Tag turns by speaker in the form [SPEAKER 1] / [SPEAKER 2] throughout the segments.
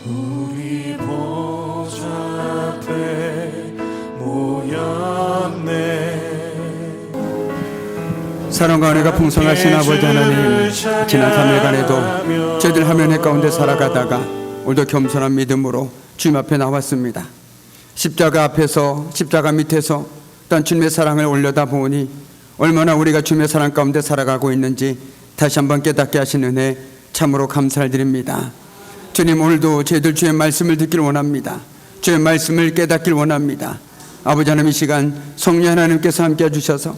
[SPEAKER 1] 우리 보좌 앞에 모였네.
[SPEAKER 2] 사랑과 은혜가 풍성하신 아버지 하나님, 지난 3일간에도 저희들 화면의 가운데 살아가다가 오늘도 겸손한 믿음으로 주님 앞에 나왔습니다. 십자가 앞에서, 십자가 밑에서 또한 주님의 사랑을 올려다보니 얼마나 우리가 주님의 사랑 가운데 살아가고 있는지 다시 한번 깨닫게 하신 은혜 참으로 감사를 드립니다. 주님, 오늘도 저희들 주의 말씀을 듣길 원합니다. 주의 말씀을 깨닫길 원합니다. 아버지 하나님, 이 시간 성령 하나님께서 함께 해주셔서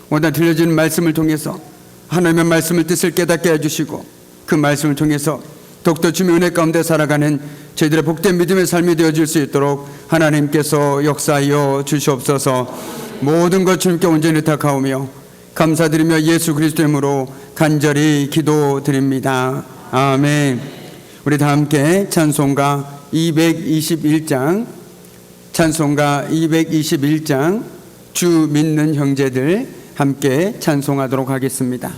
[SPEAKER 2] 오늘 들려주는 말씀을 통해서 하나님의 말씀을 뜻을 깨닫게 해주시고 그 말씀을 통해서 더욱더 주님의 은혜 가운데 살아가는 저희들의 복된 믿음의 삶이 되어질 수 있도록 하나님께서 역사하여 주시옵소서. 모든 것 주님께 온전히 탁하오며 감사드리며 예수 그리스도의 이름으로 간절히 기도드립니다. 아멘. 우리 다 함께 찬송가 221장 주 믿는 형제들 함께 찬송하도록 하겠습니다.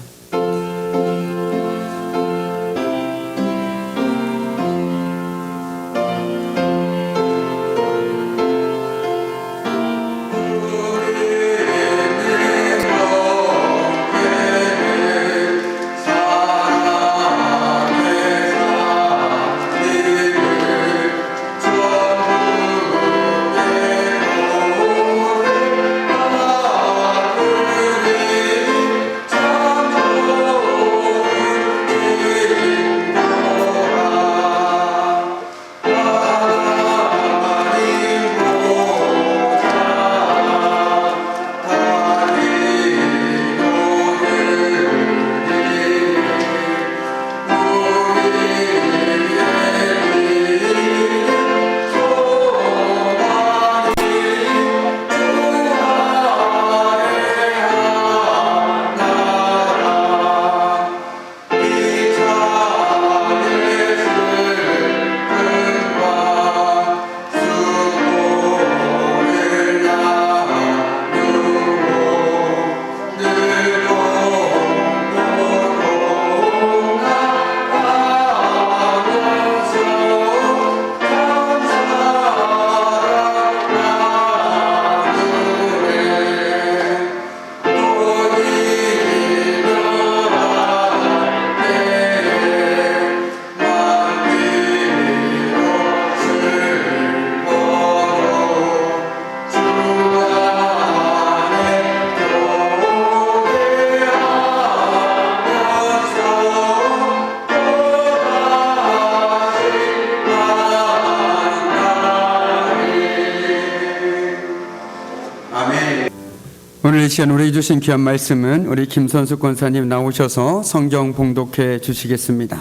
[SPEAKER 2] 오늘 이 시간 우리 주신 귀한 말씀은 우리 김선수 권사님 나오셔서 성경 봉독해 주시겠습니다.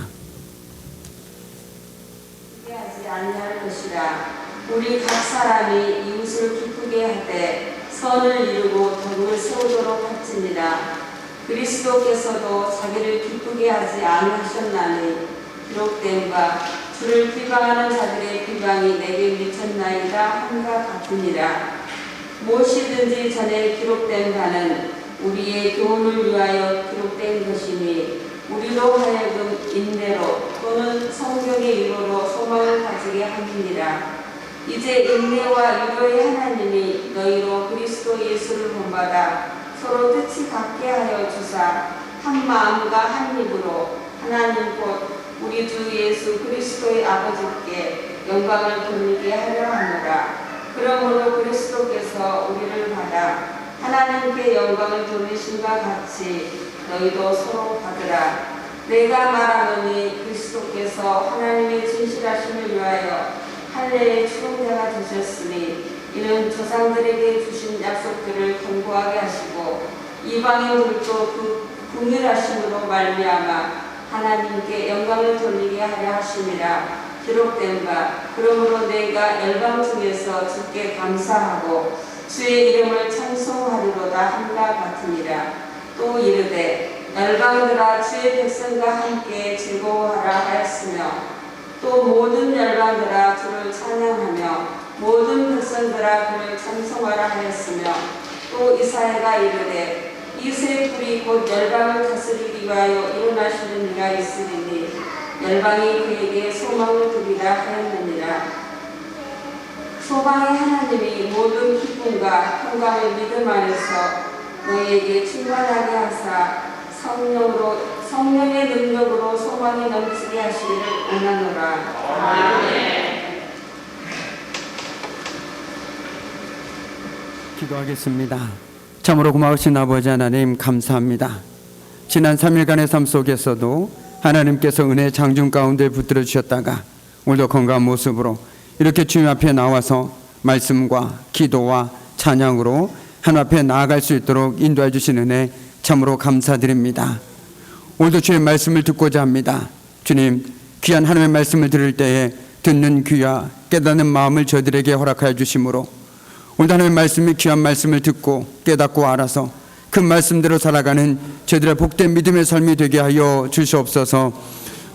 [SPEAKER 3] 하지 아니할 것이라. 우리 각 사람이 이웃을 기쁘게 하되 선을 이루고 덕을 세우도록 할지니라. 그리스도께서도 자기를 기쁘게 하지 아니하셨나니 기록된 바 주를 비방하는 자들의 비방이 내게 미쳤나이다 함과 같으니라. 무엇이든지 전에 기록된 바는 우리의 교훈을 위하여 기록된 것이니 우리로 하여금 인내로 또는 성경의 위로로 소망을 가지게 함이니라. 이제 인내와 위로의 하나님이 너희로 그리스도 예수를 본받아 서로 뜻이 같게 하여 주사 한 마음과 한 입으로 하나님 곧 우리 주 예수 그리스도의 아버지께 영광을 돌리게 하려 하노라. 그러므로 그리스도께서 우리를 받아 하나님께 영광을 돌리심과 같이 너희도 서로 받으라. 내가 말하노니 그리스도께서 하나님의 진실하심을 위하여 할례의 추종자가 되셨으니 이는 조상들에게 주신 약속들을 견고하게 하시고 이방인들도 그 긍휼하심으로 말미암아 하나님께 영광을 돌리게 하려 하심이라. 기록된 바 그러므로 내가 열방 중에서 주께 감사하고 주의 이름을 찬송하리로다 함과 같으니라. 또 이르되 열방들아 주의 백성과 함께 즐거워하라 하였으며 또 모든 열방들아 주를 찬양하며 모든 백성들아 그를 찬송하라 하였으며 또 이사야가 이르되 이 새 뿔이 곧 열방을 다스리기 위하여 일어나시는 이가 있으리니 열방이 그에게 소망을 두리라 하였느니라. 소망의 하나님이 모든 기쁨과 평강을 믿음 안에서 너희에게 충만하게 하사 성령의 능력으로 소망이 넘치게 하시기를 원하노라.
[SPEAKER 2] 기도하겠습니다. 참으로 고마우신 아버지 하나님 감사합니다. 지난 3일간의 삶 속에서도 하나님께서 은혜 장중 가운데 붙들어 주셨다가 오늘도 건강한 모습으로 이렇게 주님 앞에 나와서 말씀과 기도와 찬양으로 하나님 앞에 나아갈 수 있도록 인도해 주신 은혜 참으로 감사드립니다. 오늘도 주의 말씀을 듣고자 합니다. 주님, 귀한 하나님의 말씀을 들을 때에 듣는 귀와 깨닫는 마음을 저희들에게 허락하여 주심으로 오늘 하나님의 말씀이 귀한 말씀을 듣고 깨닫고 알아서 그 말씀대로 살아가는 저희들의 복된 믿음의 삶이 되게 하여 주시옵소서.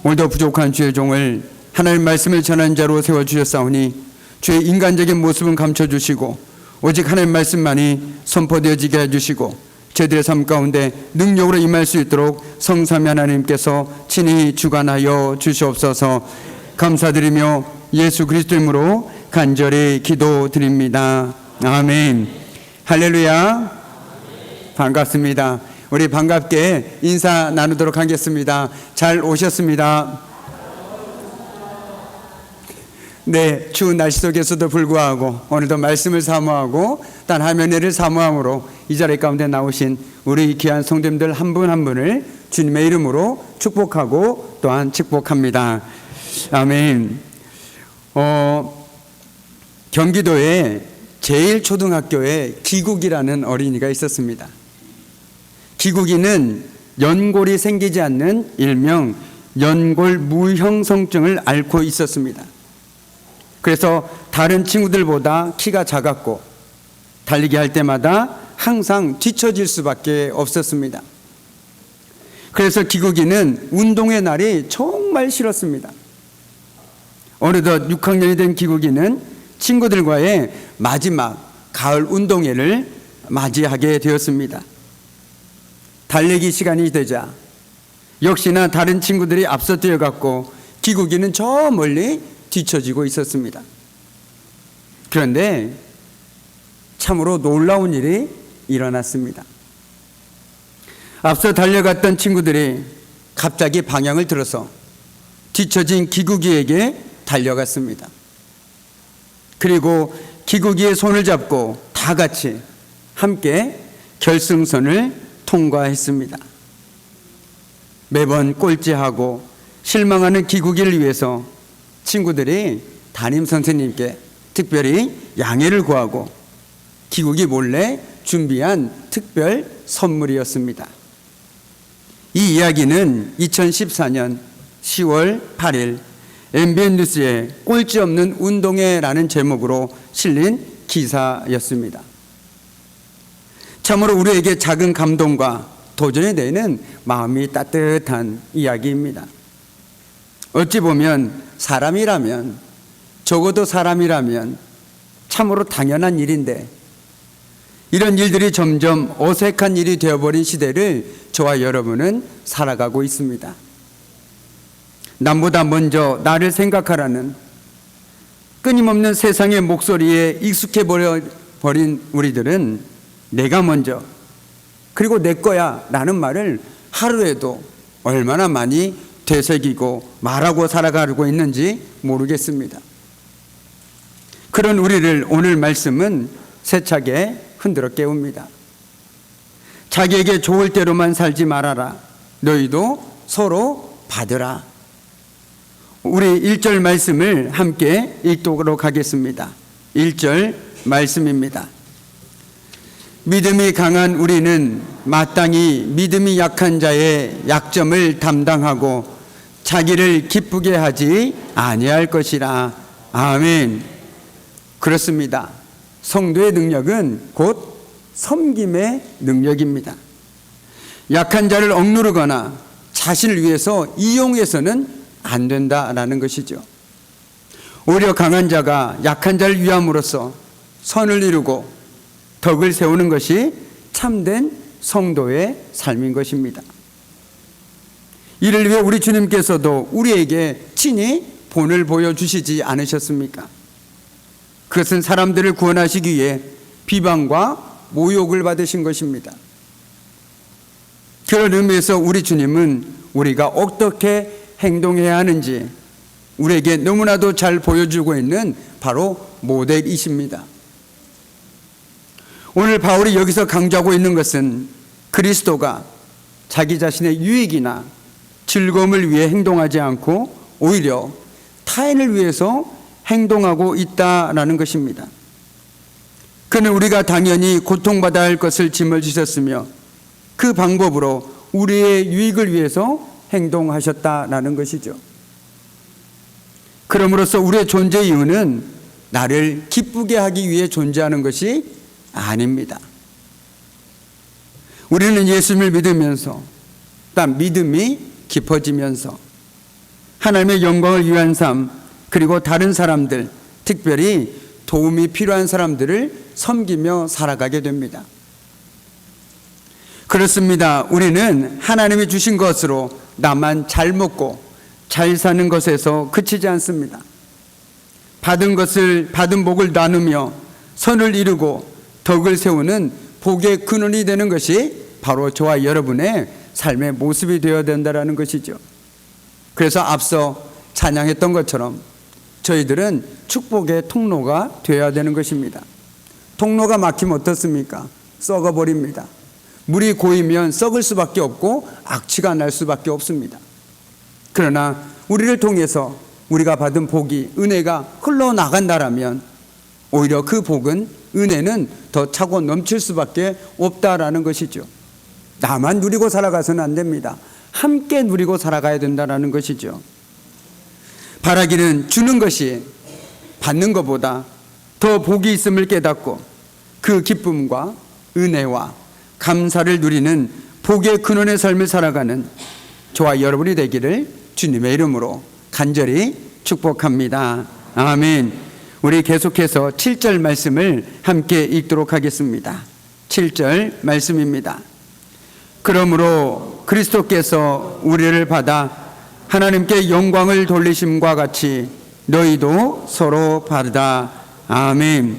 [SPEAKER 2] 오늘도 부족한 주의 종을 하나님의 말씀을 전하는 자로 세워주셨사오니 주의 인간적인 모습은 감춰주시고 오직 하나님의 말씀만이 선포되어지게 해주시고 저희들의 삶 가운데 능력으로 임할 수 있도록 성삼위 하나님께서 친히 주관하여 주시옵소서. 감사드리며 예수 그리스도 이름으로 간절히 기도드립니다. 아멘. 할렐루야. 반갑습니다. 우리 반갑게 인사 나누도록 하겠습니다. 잘 오셨습니다. 네, 추운 날씨 속에서도 불구하고 오늘도 말씀을 사모하고 단 화면회를 사모함으로 이 자리 가운데 나오신 우리 귀한 성도님들 한 분 한 분을 주님의 이름으로 축복하고 또한 축복합니다. 아멘. 경기도에 제1초등학교에 기국이라는 어린이가 있었습니다. 기국이는 연골이 생기지 않는 일명 연골 무형성증을 앓고 있었습니다. 그래서 다른 친구들보다 키가 작았고 달리기 할 때마다 항상 뒤처질 수밖에 없었습니다. 그래서 기국이는 운동의 날이 정말 싫었습니다. 어느덧 6학년이 된 기국이는 친구들과의 마지막 가을 운동회를 맞이하게 되었습니다. 달리기 시간이 되자 역시나 다른 친구들이 앞서 뛰어갔고 기국이는 저 멀리 뒤처지고 있었습니다. 그런데 참으로 놀라운 일이 일어났습니다. 앞서 달려갔던 친구들이 갑자기 방향을 들어서 뒤처진 기국이에게 달려갔습니다. 그리고 기국이의 손을 잡고 다 같이 함께 결승선을 통과했습니다. 매번 꼴찌하고 실망하는 기국이를 위해서 친구들이 담임 선생님께 특별히 양해를 구하고 기국이 몰래 준비한 특별 선물이었습니다. 이 이야기는 2014년 10월 8일 MBN 뉴스에 꼴찌 없는 운동회라는 제목으로 실린 기사였습니다. 참으로 우리에게 작은 감동과 도전이 되는 마음이 따뜻한 이야기입니다. 어찌 보면 사람이라면, 적어도 사람이라면 참으로 당연한 일인데 이런 일들이 점점 어색한 일이 되어버린 시대를 저와 여러분은 살아가고 있습니다. 남보다 먼저 나를 생각하라는 끊임없는 세상의 목소리에 익숙해버린 우리들은 내가 먼저 그리고 내 거야 라는 말을 하루에도 얼마나 많이 되새기고 말하고 살아가고 있는지 모르겠습니다. 그런 우리를 오늘 말씀은 세차게 흔들어 깨웁니다. 자기에게 좋을 대로만 살지 말아라. 너희도 서로 받으라. 우리 1절 말씀을 함께 읽도록 하겠습니다. 1절 말씀입니다. 믿음이 강한 우리는 마땅히 믿음이 약한 자의 약점을 담당하고 자기를 기쁘게 하지 아니할 것이라. 아멘. 그렇습니다. 성도의 능력은 곧 섬김의 능력입니다. 약한 자를 억누르거나 자신을 위해서 이용해서는 안 된다라는 것이죠. 오히려 강한 자가 약한 자를 위함으로써 선을 이루고 덕을 세우는 것이 참된 성도의 삶인 것입니다. 이를 위해 우리 주님께서도 우리에게 친히 본을 보여주시지 않으셨습니까? 그것은 사람들을 구원하시기 위해 비방과 모욕을 받으신 것입니다. 그런 의미에서 우리 주님은 우리가 어떻게 행동해야 하는지 우리에게 너무나도 잘 보여주고 있는 바로 모델이십니다. 오늘 바울이 여기서 강조하고 있는 것은 그리스도가 자기 자신의 유익이나 즐거움을 위해 행동하지 않고 오히려 타인을 위해서 행동하고 있다라는 것입니다. 그는 우리가 당연히 고통받아야 할 것을 짐을 지셨으며 그 방법으로 우리의 유익을 위해서 행동하셨다라는 것이죠. 그럼으로써 우리의 존재 이유는 나를 기쁘게 하기 위해 존재하는 것이 아닙니다. 우리는 예수님을 믿으면서 또 믿음이 깊어지면서 하나님의 영광을 위한 삶, 그리고 다른 사람들, 특별히 도움이 필요한 사람들을 섬기며 살아가게 됩니다. 그렇습니다. 우리는 하나님이 주신 것으로 나만 잘 먹고 잘 사는 것에서 그치지 않습니다. 받은 복을 나누며 선을 이루고 덕을 세우는 복의 근원이 되는 것이 바로 저와 여러분의 삶의 모습이 되어야 된다는 것이죠. 그래서 앞서 찬양했던 것처럼 저희들은 축복의 통로가 되어야 되는 것입니다. 통로가 막히면 어떻습니까? 썩어버립니다. 물이 고이면 썩을 수밖에 없고 악취가 날 수밖에 없습니다. 그러나 우리를 통해서 우리가 받은 복이, 은혜가 흘러나간다라면 오히려 그 복은, 은혜는 더 차고 넘칠 수밖에 없다라는 것이죠. 나만 누리고 살아가서는 안 됩니다. 함께 누리고 살아가야 된다는 것이죠. 바라기는 주는 것이 받는 것보다 더 복이 있음을 깨닫고 그 기쁨과 은혜와 감사를 누리는 복의 근원의 삶을 살아가는 저와 여러분이 되기를 주님의 이름으로 간절히 축복합니다. 아멘. 우리 계속해서 7절 말씀을 함께 읽도록 하겠습니다. 7절 말씀입니다. 그러므로 그리스도께서 우리를 받아 하나님께 영광을 돌리심과 같이 너희도 서로 받으라. 아멘.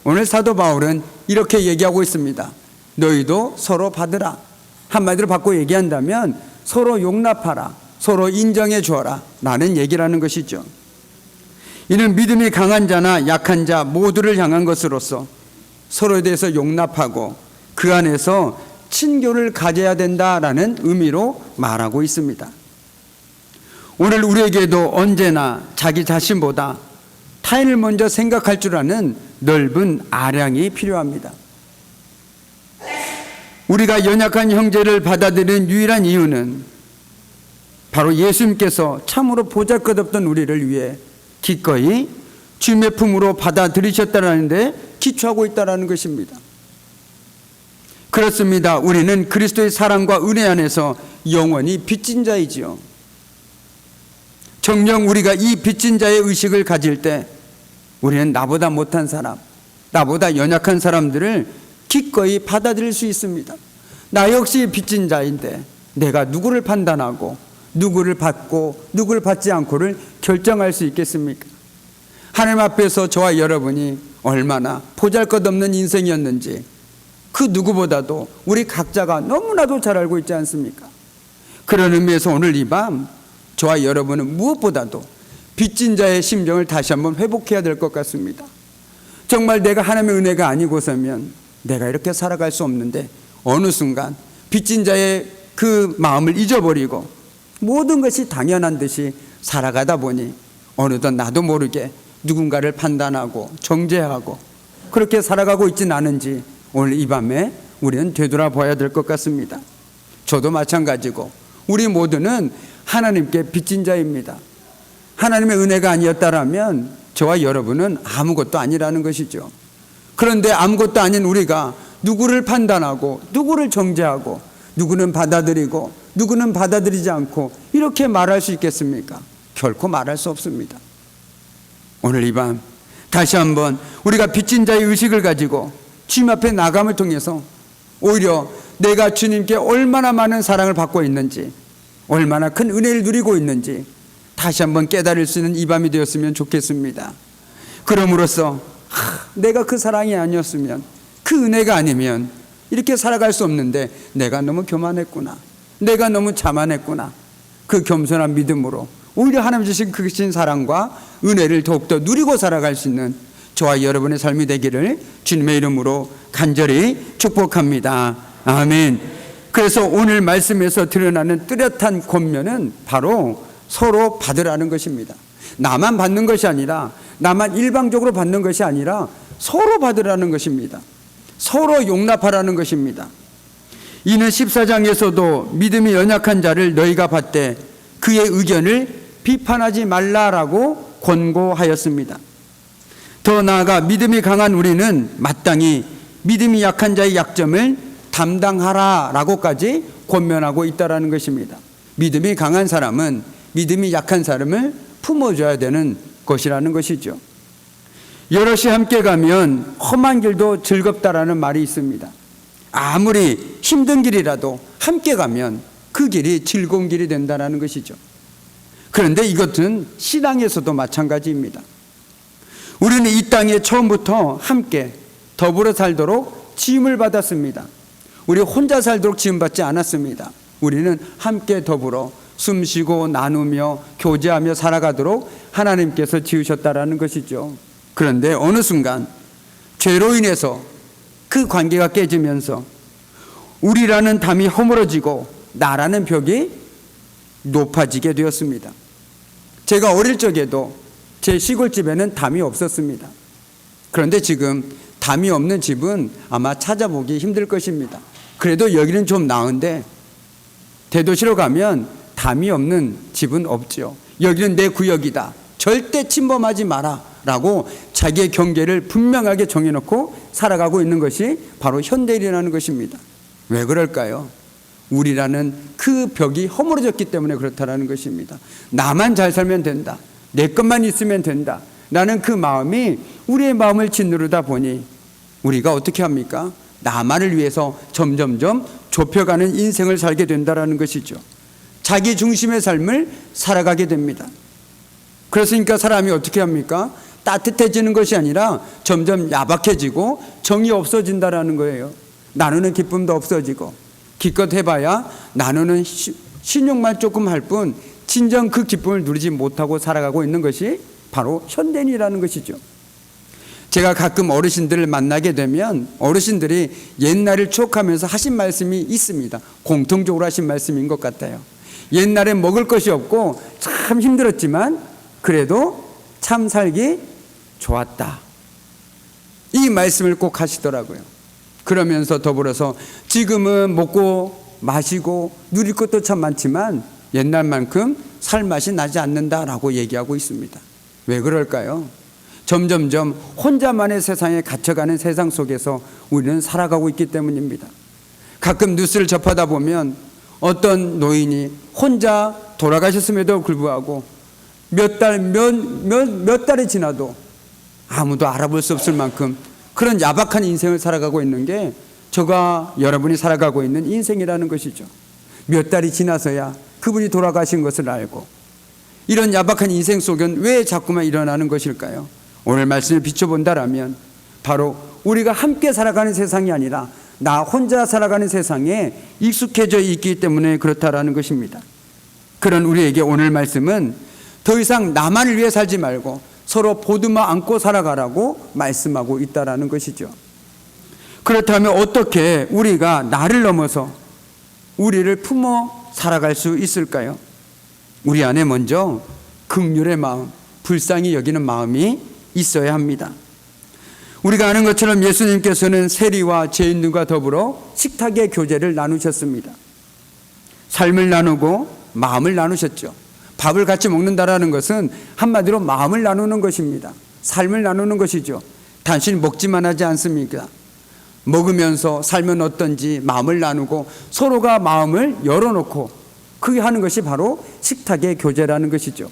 [SPEAKER 2] 오늘 사도 바울은 이렇게 얘기하고 있습니다. 너희도 서로 받으라. 한마디로 바꿔 얘기한다면 서로 용납하라, 서로 인정해 주어라 라는 얘기라는 것이죠. 이는 믿음이 강한 자나 약한 자 모두를 향한 것으로서 서로에 대해서 용납하고 그 안에서 친교를 가져야 된다라는 의미로 말하고 있습니다. 오늘 우리에게도 언제나 자기 자신보다 타인을 먼저 생각할 줄 아는 넓은 아량이 필요합니다. 우리가 연약한 형제를 받아들이는 유일한 이유는 바로 예수님께서 참으로 보잘것없던 우리를 위해 기꺼이 주님의 품으로 받아들이셨다는 데 기초하고 있다는 것입니다. 그렇습니다. 우리는 그리스도의 사랑과 은혜 안에서 영원히 빚진 자이지요. 정녕 우리가 이 빚진 자의 의식을 가질 때 우리는 나보다 못한 사람, 나보다 연약한 사람들을 기꺼이 받아들일 수 있습니다. 나 역시 빚진 자인데 내가 누구를 판단하고 누구를 받고 누구를 받지 않고를 결정할 수 있겠습니까? 하나님 앞에서 저와 여러분이 얼마나 보잘것없는 인생이었는지 그 누구보다도 우리 각자가 너무나도 잘 알고 있지 않습니까? 그런 의미에서 오늘 이 밤 저와 여러분은 무엇보다도 빚진 자의 심정을 다시 한번 회복해야 될 것 같습니다. 정말 내가 하나님의 은혜가 아니고서면 내가 이렇게 살아갈 수 없는데 어느 순간 빚진 자의 그 마음을 잊어버리고 모든 것이 당연한 듯이 살아가다 보니 어느덧 나도 모르게 누군가를 판단하고 정죄하고 그렇게 살아가고 있지는 않은지 오늘 이 밤에 우리는 되돌아봐야 될 것 같습니다. 저도 마찬가지고 우리 모두는 하나님께 빚진 자입니다. 하나님의 은혜가 아니었다라면 저와 여러분은 아무것도 아니라는 것이죠. 그런데 아무것도 아닌 우리가 누구를 판단하고 누구를 정죄하고 누구는 받아들이고 누구는 받아들이지 않고 이렇게 말할 수 있겠습니까? 결코 말할 수 없습니다. 오늘 이 밤 다시 한번 우리가 빚진 자의 의식을 가지고 주님 앞에 나감을 통해서 오히려 내가 주님께 얼마나 많은 사랑을 받고 있는지, 얼마나 큰 은혜를 누리고 있는지 다시 한번 깨달을 수 있는 이 밤이 되었으면 좋겠습니다. 그럼으로써 내가 그 사랑이 아니었으면, 그 은혜가 아니면 이렇게 살아갈 수 없는데 내가 너무 교만했구나, 내가 너무 자만했구나. 그 겸손한 믿음으로 오히려 하나님 주신 그 크신 사랑과 은혜를 더욱더 누리고 살아갈 수 있는 저와 여러분의 삶이 되기를 주님의 이름으로 간절히 축복합니다. 아멘. 그래서 오늘 말씀에서 드러나는 뚜렷한 권면은 바로 서로 받으라는 것입니다. 나만 받는 것이 아니라, 나만 일방적으로 받는 것이 아니라 서로 받으라는 것입니다. 서로 용납하라는 것입니다. 이는 14장에서도 믿음이 연약한 자를 너희가 받되 그의 의견을 비판하지 말라라고 권고하였습니다. 더 나아가 믿음이 강한 우리는 마땅히 믿음이 약한 자의 약점을 담당하라라고까지 권면하고 있다라는 것입니다. 믿음이 강한 사람은 믿음이 약한 사람을 품어줘야 되는 것이라는 것이죠. 여럿이 함께 가면 험한 길도 즐겁다라는 말이 있습니다. 아무리 힘든 길이라도 함께 가면 그 길이 즐거운 길이 된다는 것이죠. 그런데 이것은 신앙에서도 마찬가지입니다. 우리는 이 땅에 처음부터 함께 더불어 살도록 지음을 받았습니다. 우리 혼자 살도록 지음받지 않았습니다. 우리는 함께 더불어 숨쉬고 나누며 교제하며 살아가도록 하나님께서 지으셨다라는 것이죠. 그런데 어느 순간 죄로 인해서 그 관계가 깨지면서 우리라는 담이 허물어지고 나라는 벽이 높아지게 되었습니다. 제가 어릴 적에도 제 시골집에는 담이 없었습니다. 그런데 지금 담이 없는 집은 아마 찾아보기 힘들 것입니다. 그래도 여기는 좀 나은데 대도시로 가면 담이 없는 집은 없죠. 여기는 내 구역이다, 절대 침범하지 마라 라고 자기의 경계를 분명하게 정해놓고 살아가고 있는 것이 바로 현대인이라는 것입니다. 왜 그럴까요? 우리라는 그 벽이 허물어졌기 때문에 그렇다는 것입니다. 나만 잘 살면 된다, 내 것만 있으면 된다 라는 그 마음이 우리의 마음을 짓누르다 보니 우리가 어떻게 합니까? 나만을 위해서 점점점 좁혀가는 인생을 살게 된다는 것이죠. 자기 중심의 삶을 살아가게 됩니다. 그렇으니까 사람이 어떻게 합니까? 따뜻해지는 것이 아니라 점점 야박해지고 정이 없어진다는 거예요. 나누는 기쁨도 없어지고, 기껏 해봐야 나누는 신용만 조금 할 뿐 진정 그 기쁨을 누리지 못하고 살아가고 있는 것이 바로 현대인이라는 것이죠. 제가 가끔 어르신들을 만나게 되면 어르신들이 옛날을 추억하면서 하신 말씀이 있습니다. 공통적으로 하신 말씀인 것 같아요. 옛날에 먹을 것이 없고 참 힘들었지만 그래도 참 살기 좋았다, 이 말씀을 꼭 하시더라고요. 그러면서 더불어서 지금은 먹고 마시고 누릴 것도 참 많지만 옛날만큼 살맛이 나지 않는다라고 얘기하고 있습니다. 왜 그럴까요? 점점점 혼자만의 세상에 갇혀가는 세상 속에서 우리는 살아가고 있기 때문입니다. 가끔 뉴스를 접하다 보면 어떤 노인이 혼자 돌아가셨음에도 불구하고 몇 달이 지나도 아무도 알아볼 수 없을 만큼 그런 야박한 인생을 살아가고 있는 게 저가 여러분이 살아가고 있는 인생이라는 것이죠. 몇 달이 지나서야 그분이 돌아가신 것을 알고, 이런 야박한 인생 속엔 왜 자꾸만 일어나는 것일까요? 오늘 말씀을 비춰본다라면 바로 우리가 함께 살아가는 세상이 아니라 나 혼자 살아가는 세상에 익숙해져 있기 때문에 그렇다라는 것입니다. 그런 우리에게 오늘 말씀은 더 이상 나만을 위해 살지 말고 서로 보듬어 안고 살아가라고 말씀하고 있다라는 것이죠. 그렇다면 어떻게 우리가 나를 넘어서 우리를 품어 살아갈 수 있을까요? 우리 안에 먼저 긍휼의 마음, 불쌍히 여기는 마음이 있어야 합니다. 우리가 아는 것처럼 예수님께서는 세리와 죄인들과 더불어 식탁의 교제를 나누셨습니다. 삶을 나누고 마음을 나누셨죠. 밥을 같이 먹는다라는 것은 한마디로 마음을 나누는 것입니다. 삶을 나누는 것이죠. 단순히 먹지만 하지 않습니까? 먹으면서 살면 어떤지 마음을 나누고 서로가 마음을 열어놓고 그게 하는 것이 바로 식탁의 교제라는 것이죠.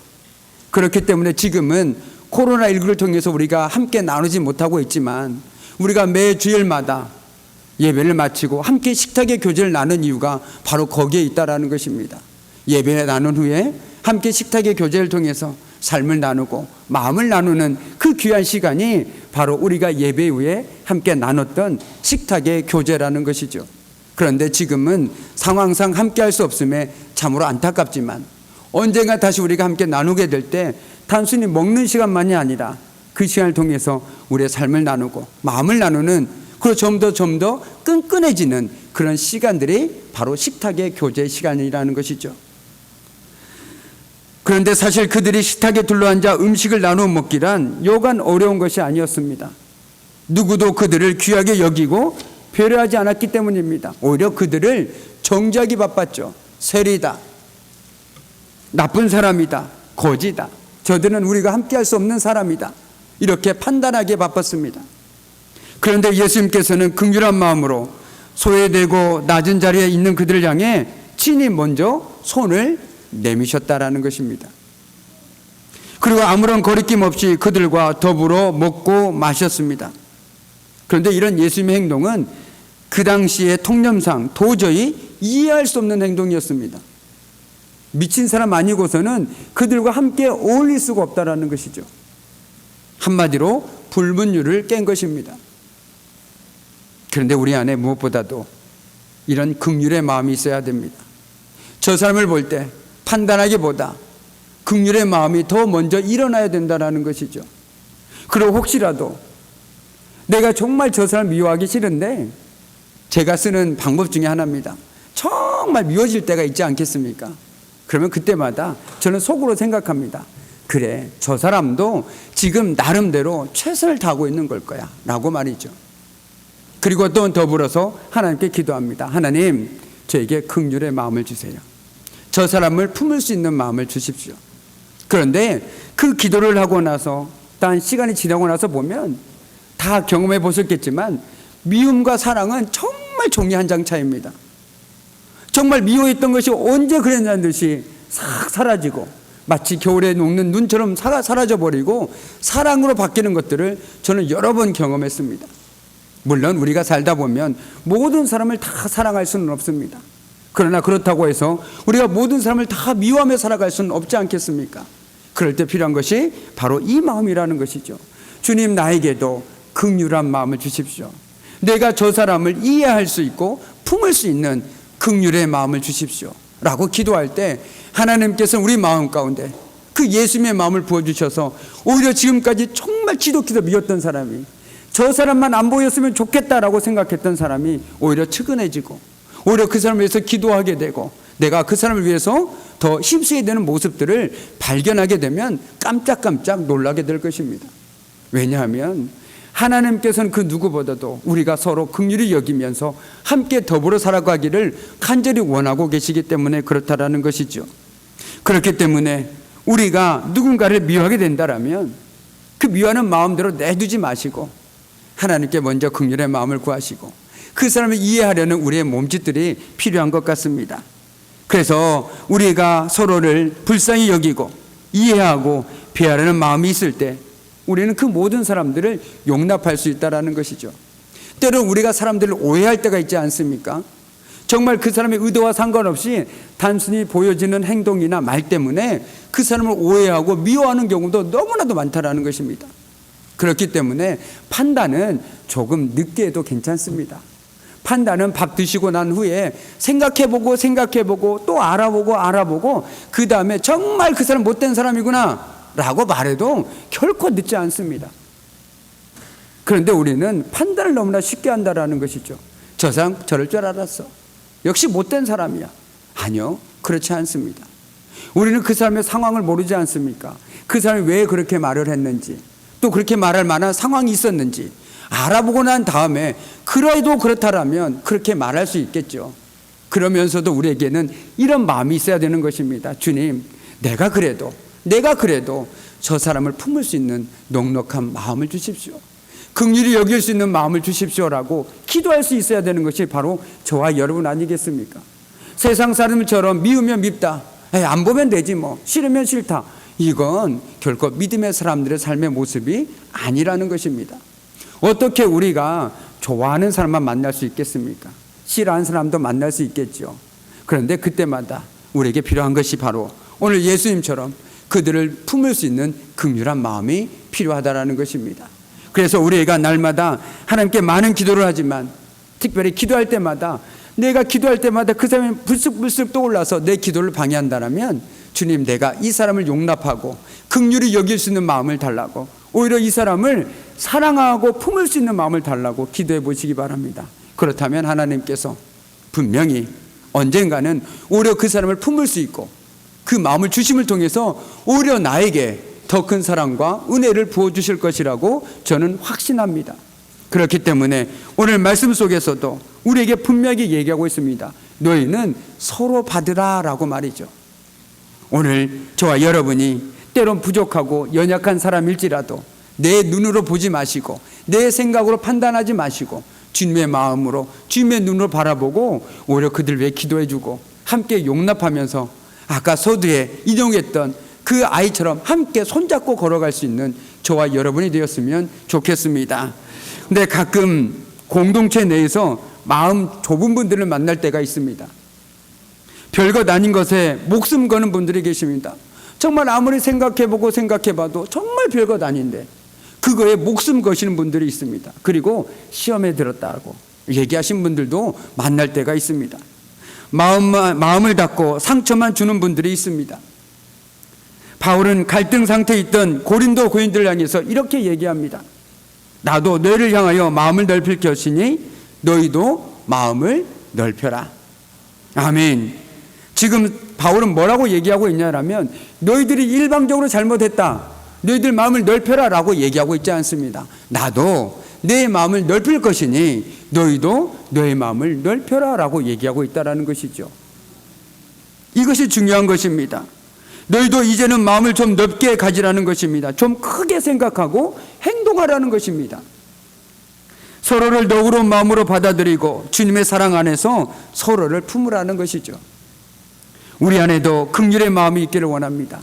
[SPEAKER 2] 그렇기 때문에 지금은 코로나19를 통해서 우리가 함께 나누지 못하고 있지만 우리가 매 주일마다 예배를 마치고 함께 식탁의 교제를 나눈 이유가 바로 거기에 있다라는 것입니다. 예배 나눈 후에 함께 식탁의 교제를 통해서 삶을 나누고 마음을 나누는 그 귀한 시간이 바로 우리가 예배 후에 함께 나눴던 식탁의 교제라는 것이죠. 그런데 지금은 상황상 함께 할 수 없음에 참으로 안타깝지만 언젠가 다시 우리가 함께 나누게 될 때 단순히 먹는 시간만이 아니라 그 시간을 통해서 우리의 삶을 나누고 마음을 나누는, 그리고 좀 더 끈끈해지는 그런 시간들이 바로 식탁의 교제 시간이라는 것이죠. 그런데 사실 그들이 식탁에 둘러앉아 음식을 나누어 먹기란 여간 어려운 것이 아니었습니다. 누구도 그들을 귀하게 여기고 배려하지 않았기 때문입니다. 오히려 그들을 정죄하기 바빴죠. 세리다, 나쁜 사람이다, 거지다, 저들은 우리가 함께할 수 없는 사람이다, 이렇게 판단하기에 바빴습니다. 그런데 예수님께서는 긍휼한 마음으로 소외되고 낮은 자리에 있는 그들을 향해 친히 먼저 손을 내미셨다라는 것입니다. 그리고 아무런 거리낌 없이 그들과 더불어 먹고 마셨습니다. 그런데 이런 예수님의 행동은 그 당시의 통념상 도저히 이해할 수 없는 행동이었습니다. 미친 사람 아니고서는 그들과 함께 어울릴 수가 없다라는 것이죠. 한마디로 불문율을 깬 것입니다. 그런데 우리 안에 무엇보다도 이런 긍휼의 마음이 있어야 됩니다. 저 사람을 볼 때 판단하기보다 긍휼의 마음이 더 먼저 일어나야 된다는 것이죠. 그리고 혹시라도 내가 정말 저 사람 미워하기 싫은데, 제가 쓰는 방법 중에 하나입니다. 정말 미워질 때가 있지 않겠습니까? 그러면 그때마다 저는 속으로 생각합니다. 그래, 저 사람도 지금 나름대로 최선을 다하고 있는 걸 거야 라고 말이죠. 그리고 또 더불어서 하나님께 기도합니다. 하나님, 저에게 긍휼의 마음을 주세요. 저 사람을 품을 수 있는 마음을 주십시오. 그런데 그 기도를 하고 나서 단 시간이 지나고 나서 보면 다 경험해 보셨겠지만 미움과 사랑은 정말 종이 한 장 차이입니다. 정말 미워했던 것이 언제 그랬냐는 듯이 싹 사라지고 마치 겨울에 녹는 눈처럼 사라져버리고 사랑으로 바뀌는 것들을 저는 여러 번 경험했습니다. 물론 우리가 살다 보면 모든 사람을 다 사랑할 수는 없습니다. 그러나 그렇다고 해서 우리가 모든 사람을 다 미워하며 살아갈 수는 없지 않겠습니까? 그럴 때 필요한 것이 바로 이 마음이라는 것이죠. 주님, 나에게도 긍휼한 마음을 주십시오. 내가 저 사람을 이해할 수 있고 품을 수 있는 긍휼의 마음을 주십시오 라고 기도할 때 하나님께서는 우리 마음 가운데 그 예수님의 마음을 부어주셔서 오히려 지금까지 정말 지독히도 미웠던 사람이, 저 사람만 안 보였으면 좋겠다라고 생각했던 사람이 오히려 측은해지고 오히려 그 사람을 위해서 기도하게 되고 내가 그 사람을 위해서 더 힘쓰게 되는 모습들을 발견하게 되면 깜짝깜짝 놀라게 될 것입니다. 왜냐하면 하나님께서는 그 누구보다도 우리가 서로 긍휼히 여기면서 함께 더불어 살아가기를 간절히 원하고 계시기 때문에 그렇다라는 것이죠. 그렇기 때문에 우리가 누군가를 미워하게 된다라면 그 미워하는 마음대로 내두지 마시고 하나님께 먼저 긍휼의 마음을 구하시고 그 사람을 이해하려는 우리의 몸짓들이 필요한 것 같습니다. 그래서 우리가 서로를 불쌍히 여기고 이해하고 배려하는 마음이 있을 때 우리는 그 모든 사람들을 용납할 수 있다는 것이죠. 때로는 우리가 사람들을 오해할 때가 있지 않습니까? 정말 그 사람의 의도와 상관없이 단순히 보여지는 행동이나 말 때문에 그 사람을 오해하고 미워하는 경우도 너무나도 많다는 것입니다. 그렇기 때문에 판단은 조금 늦게 해도 괜찮습니다. 판단은 밥 드시고 난 후에 생각해보고 또 알아보고 그 다음에 정말 그 사람 못된 사람이구나 라고 말해도 결코 늦지 않습니다. 그런데 우리는 판단을 너무나 쉽게 한다는 것이죠. 저 사람 저럴 줄 알았어. 역시 못된 사람이야. 아니요, 그렇지 않습니다. 우리는 그 사람의 상황을 모르지 않습니까? 그 사람이 왜 그렇게 말을 했는지, 또 그렇게 말할 만한 상황이 있었는지 알아보고 난 다음에 그래도 그렇다라면 그렇게 말할 수 있겠죠. 그러면서도 우리에게는 이런 마음이 있어야 되는 것입니다. 주님, 내가 그래도 저 사람을 품을 수 있는 넉넉한 마음을 주십시오. 긍휼히 여길 수 있는 마음을 주십시오라고 기도할 수 있어야 되는 것이 바로 저와 여러분 아니겠습니까? 세상 사람처럼 미우면 밉다, 안 보면 되지 뭐, 싫으면 싫다, 이건 결코 믿음의 사람들의 삶의 모습이 아니라는 것입니다. 어떻게 우리가 좋아하는 사람만 만날 수 있겠습니까? 싫어하는 사람도 만날 수 있겠죠. 그런데 그때마다 우리에게 필요한 것이 바로 오늘 예수님처럼 그들을 품을 수 있는 긍휼한 마음이 필요하다라는 것입니다. 그래서 우리가 날마다 하나님께 많은 기도를 하지만 특별히 기도할 때마다 내가 기도할 때마다 그 사람이 불쑥불쑥 떠올라서 내 기도를 방해한다면 주님, 내가 이 사람을 용납하고 긍휼히 여길 수 있는 마음을 달라고, 오히려 이 사람을 사랑하고 품을 수 있는 마음을 달라고 기도해 보시기 바랍니다. 그렇다면 하나님께서 분명히 언젠가는 오히려 그 사람을 품을 수 있고 그 마음을 주심을 통해서 오히려 나에게 더 큰 사랑과 은혜를 부어주실 것이라고 저는 확신합니다. 그렇기 때문에 오늘 말씀 속에서도 우리에게 분명히 얘기하고 있습니다. 너희는 서로 받으라 라고 말이죠. 오늘 저와 여러분이 때론 부족하고 연약한 사람일지라도 내 눈으로 보지 마시고 내 생각으로 판단하지 마시고 주님의 마음으로 주님의 눈으로 바라보고 오히려 그들 위해 기도해주고 함께 용납하면서 아까 서두에 인용했던 그 아이처럼 함께 손잡고 걸어갈 수 있는 저와 여러분이 되었으면 좋겠습니다. 근데 가끔 공동체 내에서 마음 좁은 분들을 만날 때가 있습니다. 별것 아닌 것에 목숨 거는 분들이 계십니다. 정말 아무리 생각해보고 생각해봐도 정말 별것 아닌데 그거에 목숨 거시는 분들이 있습니다. 그리고 시험에 들었다고 얘기하신 분들도 만날 때가 있습니다. 마음을 닫고 상처만 주는 분들이 있습니다. 바울은 갈등 상태에 있던 고린도 교인들을 향해서 이렇게 얘기합니다. 나도 너희를 향하여 마음을 넓힐 것이니 너희도 마음을 넓혀라. 아멘. 지금 바울은 뭐라고 얘기하고 있냐면 너희들이 일방적으로 잘못했다, 너희들 마음을 넓혀라 라고 얘기하고 있지 않습니다. 나도 내 마음을 넓힐 것이니 너희도 너의 마음을 넓혀라 라고 얘기하고 있다는 것이죠. 이것이 중요한 것입니다. 너희도 이제는 마음을 좀 넓게 가지라는 것입니다. 좀 크게 생각하고 행동하라는 것입니다. 서로를 너그러운 마음으로 받아들이고 주님의 사랑 안에서 서로를 품으라는 것이죠. 우리 안에도 긍휼의 마음이 있기를 원합니다.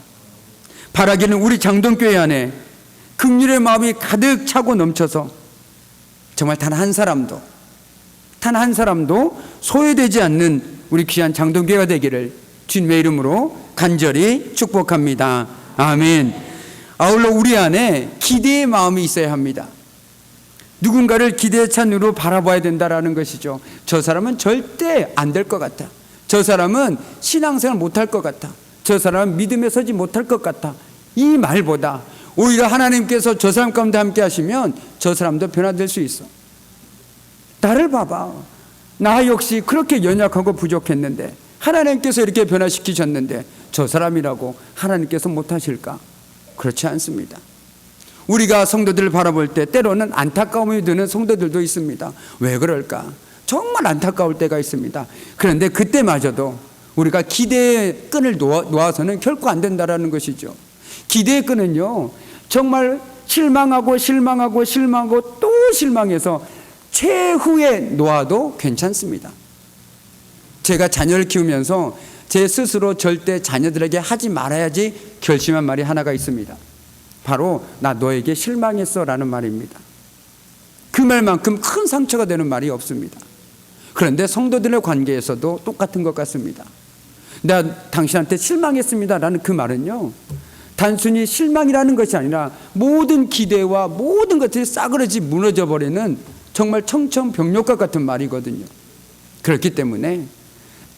[SPEAKER 2] 바라기는 우리 장동교회 안에 긍휼의 마음이 가득 차고 넘쳐서 정말 단 한 사람도 소외되지 않는 우리 귀한 장동교회가 되기를 주님의 이름으로 간절히 축복합니다. 아멘. 아울러 우리 안에 기대의 마음이 있어야 합니다. 누군가를 기대의 찬으로 바라봐야 된다는 것이죠. 저 사람은 절대 안 될 것 같아. 저 사람은 신앙생활 못할 것 같아. 저 사람은 믿음에 서지 못할 것 같아. 이 말보다 오히려 하나님께서 저 사람 가운데 함께 하시면 저 사람도 변화될 수 있어. 나를 봐봐. 나 역시 그렇게 연약하고 부족했는데 하나님께서 이렇게 변화시키셨는데 저 사람이라고 하나님께서 못하실까? 그렇지 않습니다. 우리가 성도들을 바라볼 때 때로는 안타까움이 드는 성도들도 있습니다. 왜 그럴까? 정말 안타까울 때가 있습니다. 그런데 그때마저도 우리가 기대의 끈을 놓아서는 결코 안 된다는 것이죠. 기대의 끈은요, 정말 실망하고 또 실망해서 최후에 놓아도 괜찮습니다. 제가 자녀를 키우면서 제 스스로 절대 자녀들에게 하지 말아야지 결심한 말이 하나가 있습니다. 바로 나 너에게 실망했어 라는 말입니다. 그 말만큼 큰 상처가 되는 말이 없습니다. 그런데 성도들의 관계에서도 똑같은 것 같습니다. 내가 당신한테 실망했습니다 라는 그 말은요, 단순히 실망이라는 것이 아니라 모든 기대와 모든 것들이 싸그러지 무너져버리는 정말 청천벽력과 같은 말이거든요. 그렇기 때문에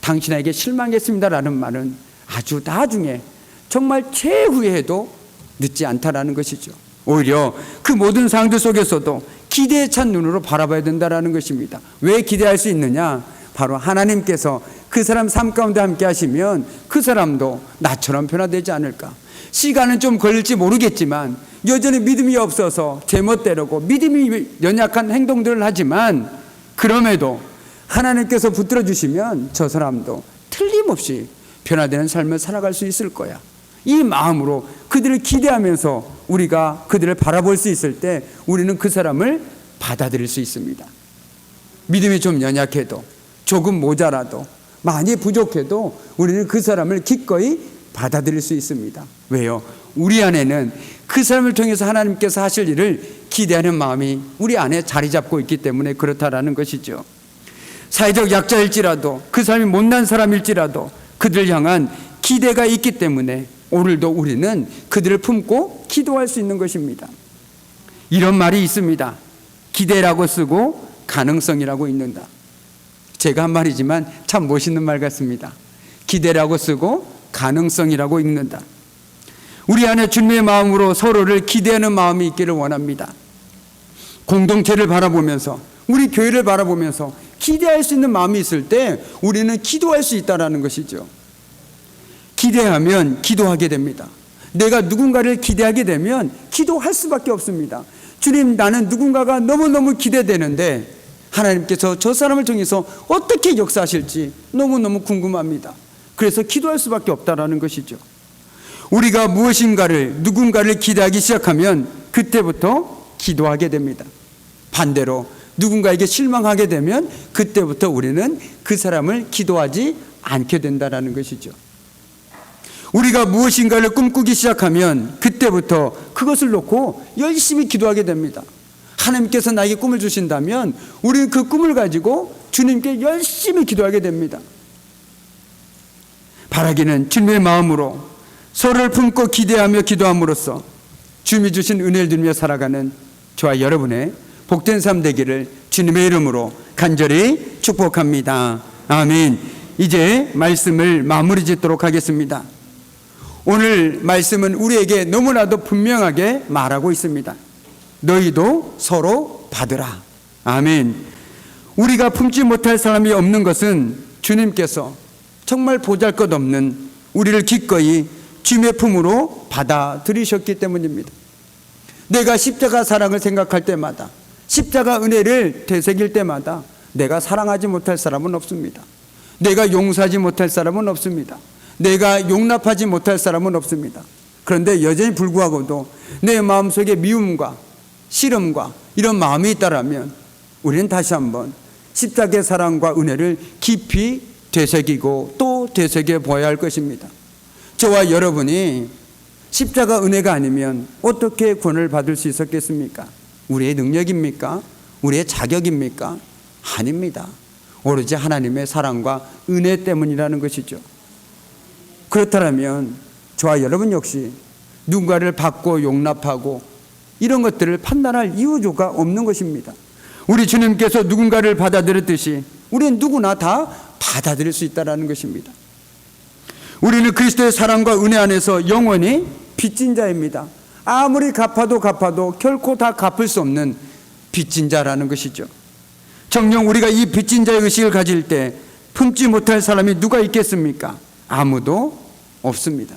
[SPEAKER 2] 당신에게 실망했습니다 라는 말은 아주 나중에 정말 최후에 해도 늦지 않다라는 것이죠. 오히려 그 모든 상황들 속에서도 기대에 찬 눈으로 바라봐야 된다는 것입니다. 왜 기대할 수 있느냐? 바로 하나님께서 그 사람 삶 가운데 함께 하시면 그 사람도 나처럼 변화되지 않을까. 시간은 좀 걸릴지 모르겠지만 여전히 믿음이 없어서 제멋대로고 믿음이 연약한 행동들을 하지만 그럼에도 하나님께서 붙들어 주시면 저 사람도 틀림없이 변화되는 삶을 살아갈 수 있을 거야. 이 마음으로 그들을 기대하면서 우리가 그들을 바라볼 수 있을 때 우리는 그 사람을 받아들일 수 있습니다. 믿음이 좀 연약해도 조금 모자라도 많이 부족해도 우리는 그 사람을 기꺼이 받아들일 수 있습니다. 왜요? 우리 안에는 그 사람을 통해서 하나님께서 하실 일을 기대하는 마음이 우리 안에 자리 잡고 있기 때문에 그렇다라는 것이죠. 사회적 약자일지라도 그 사람이 못난 사람일지라도 그 그들을 향한 기대가 있기 때문에 오늘도 우리는 그들을 품고 기도할 수 있는 것입니다. 이런 말이 있습니다. 기대라고 쓰고 가능성이라고 읽는다. 제가 한 말이지만 참 멋있는 말 같습니다. 기대라고 쓰고 가능성이라고 읽는다. 우리 안에 주님의 마음으로 서로를 기대하는 마음이 있기를 원합니다. 공동체를 바라보면서, 우리 교회를 바라보면서 기대할 수 있는 마음이 있을 때 우리는 기도할 수 있다는 것이죠. 기대하면 기도하게 됩니다. 내가 누군가를 기대하게 되면 기도할 수밖에 없습니다. 주님, 나는 누군가가 너무너무 기대되는데 하나님께서 저 사람을 통해서 어떻게 역사하실지 너무너무 궁금합니다. 그래서 기도할 수밖에 없다는 것이죠. 우리가 무엇인가를, 누군가를 기대하기 시작하면 그때부터 기도하게 됩니다. 반대로 누군가에게 실망하게 되면 그때부터 우리는 그 사람을 기도하지 않게 된다는 것이죠. 우리가 무엇인가를 꿈꾸기 시작하면 그때부터 그것을 놓고 열심히 기도하게 됩니다. 하나님께서 나에게 꿈을 주신다면 우리는 그 꿈을 가지고 주님께 열심히 기도하게 됩니다. 바라기는 주님의 마음으로 서로를 품고 기대하며 기도함으로써 주님이 주신 은혜를 누리며 살아가는 저와 여러분의 복된 삶 되기를 주님의 이름으로 간절히 축복합니다. 아멘. 이제 말씀을 마무리 짓도록 하겠습니다. 오늘 말씀은 우리에게 너무나도 분명하게 말하고 있습니다. 너희도 서로 받으라. 아멘. 우리가 품지 못할 사람이 없는 것은 주님께서 정말 보잘것없는 우리를 기꺼이 주님의 품으로 받아들이셨기 때문입니다. 내가 십자가 사랑을 생각할 때마다, 십자가 은혜를 되새길 때마다 내가 사랑하지 못할 사람은 없습니다. 내가 용서하지 못할 사람은 없습니다. 내가 용납하지 못할 사람은 없습니다. 그런데 여전히 불구하고도 내 마음속에 미움과 싫음과 이런 마음이 있다라면 우리는 다시 한번 십자가의 사랑과 은혜를 깊이 되새기고 또 되새겨 보아야 할 것입니다. 저와 여러분이 십자가 은혜가 아니면 어떻게 구원을 받을 수 있었겠습니까? 우리의 능력입니까? 우리의 자격입니까? 아닙니다. 오로지 하나님의 사랑과 은혜 때문이라는 것이죠. 그렇다면 저와 여러분 역시 누군가를 받고 용납하고 이런 것들을 판단할 이유가 없는 것입니다. 우리 주님께서 누군가를 받아들였듯이 우리는 누구나 다 받아들일 수 있다는 것입니다. 우리는 그리스도의 사랑과 은혜 안에서 영원히 빚진 자입니다. 아무리 갚아도 결코 다 갚을 수 없는 빚진 자라는 것이죠. 정녕 우리가 이 빚진 자의 의식을 가질 때 품지 못할 사람이 누가 있겠습니까? 아무도 없습니다.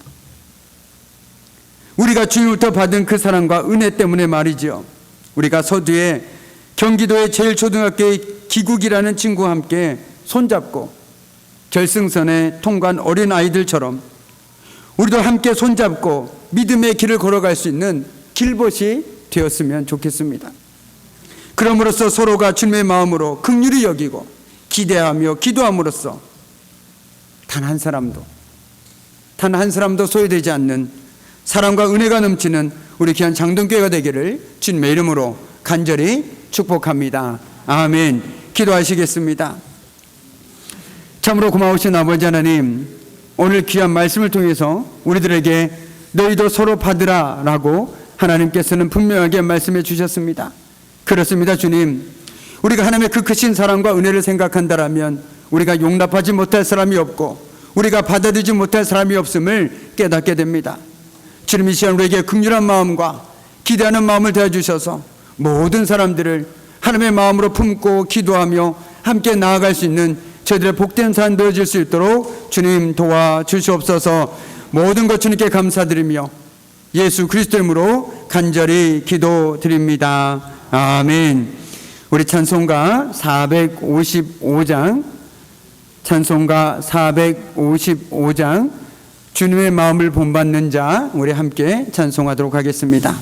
[SPEAKER 2] 우리가 주님부터 받은 그 사랑과 은혜 때문에 말이죠. 우리가 서두에 경기도의 제일초등학교의 기국이라는 친구와 함께 손잡고 결승선에 통과한 어린 아이들처럼 우리도 함께 손잡고 믿음의 길을 걸어갈 수 있는 길벗이 되었으면 좋겠습니다. 그럼으로써 서로가 주님의 마음으로 긍휼히 여기고 기대하며 기도함으로써 단 한 사람도 소외되지 않는 사랑과 은혜가 넘치는 우리 귀한 장동교회가 되기를 주님의 이름으로 간절히 축복합니다. 아멘. 기도하시겠습니다. 참으로 고마우신 아버지 하나님, 오늘 귀한 말씀을 통해서 우리들에게 너희도 서로 받으라 라고 하나님께서는 분명하게 말씀해 주셨습니다. 그렇습니다. 주님, 우리가 하나님의 그 크신 사랑과 은혜를 생각한다라면 우리가 용납하지 못할 사람이 없고 우리가 받아들이지 못할 사람이 없음을 깨닫게 됩니다. 주님, 이 시간 우리에게 긍휼한 마음과 기대하는 마음을 더해주셔서 모든 사람들을 하나님의 마음으로 품고 기도하며 함께 나아갈 수 있는 저희들의 복된 삶 되어질 수 있도록 주님 도와주시옵소서. 모든 것 주님께 감사드리며 예수 그리스도의 이름으로 간절히 기도드립니다. 아멘. 우리 찬송가 455장 주님의 마음을 본받는 자, 우리 함께 찬송하도록 하겠습니다.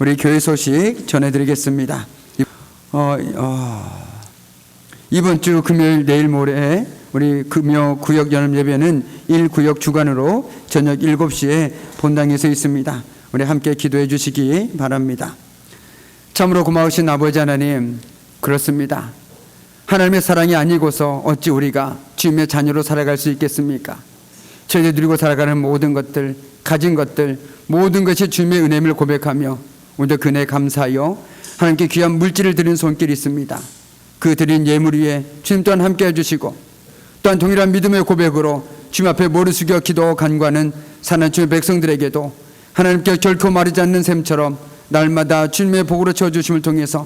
[SPEAKER 2] 우리 교회 소식 전해드리겠습니다. 이번 주 금요일 내일 모레 우리 금요 구역 연합 예배는 1구역 주간으로 저녁 7시에 본당에서 있습니다. 우리 함께 기도해 주시기 바랍니다. 참으로 고마우신 아버지 하나님, 그렇습니다. 하나님의 사랑이 아니고서 어찌 우리가 주님의 자녀로 살아갈 수 있겠습니까? 저희들 누리고 살아가는 모든 것들, 가진 것들, 모든 것이 주님의 은혜임을 고백하며 오늘 그 은혜에 감사하여 하나님께 귀한 물질을 드린 손길이 있습니다. 그 드린 예물 위에 주님 또한 함께 해주시고, 또한 동일한 믿음의 고백으로 주님 앞에 머리 숙여 기도 간구하는 사는 주의 백성들에게도 하나님께 결코 마르지 않는 샘처럼 날마다 주님의 복으로 채워주심을 통해서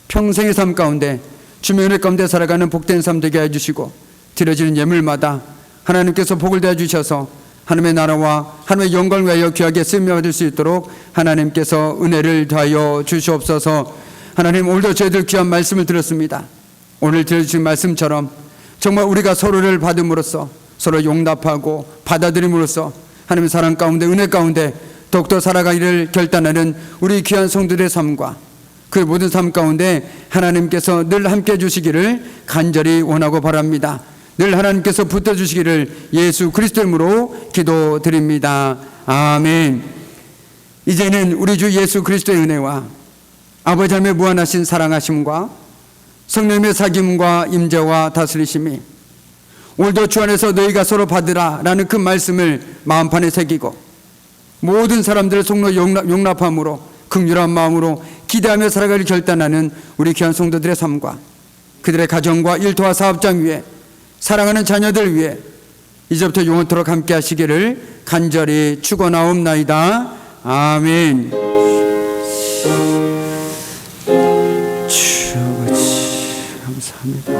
[SPEAKER 2] 평생의 삶 가운데 주님의 은혜 가운데 살아가는 복된 삶 되게 해주시고, 드려지는 예물마다 하나님께서 복을 대해 주셔서 하나님의 나라와 하나님의 영광을 위하여 귀하게 쓰임을 받을 수 있도록 하나님께서 은혜를 더하여 주시옵소서. 하나님, 오늘도 저희들 귀한 말씀을 들었습니다. 오늘 들려주신 말씀처럼 정말 우리가 서로를 받음으로써, 서로 용납하고 받아들임으로써 하나님의 사랑 가운데, 은혜 가운데 더욱더 살아가기를 결단하는 우리 귀한 성도들의 삶과 그 모든 삶 가운데 하나님께서 늘 함께 해주시기를 간절히 원하고 바랍니다. 늘 하나님께서 붙어주시기를 예수 그리스도 이름으로 기도드립니다. 아멘. 이제는 우리 주 예수 그리스도의 은혜와 아버지 하나님의 무한하신 사랑하심과 성령의 사귐과 임재와 다스리심이 오늘도 주 안에서 너희가 서로 받으라 라는 그 말씀을 마음판에 새기고 모든 사람들을 속로 용납함으로 긍휼한 마음으로 기대하며 살아가기를 결단하는 우리 귀한 성도들의 삶과 그들의 가정과 일터와 사업장 위에 사랑하는 자녀들 위해 이제부터 영원토록 함께 하시기를 간절히 축원하옵나이다. 아멘. 주여 감사합니다.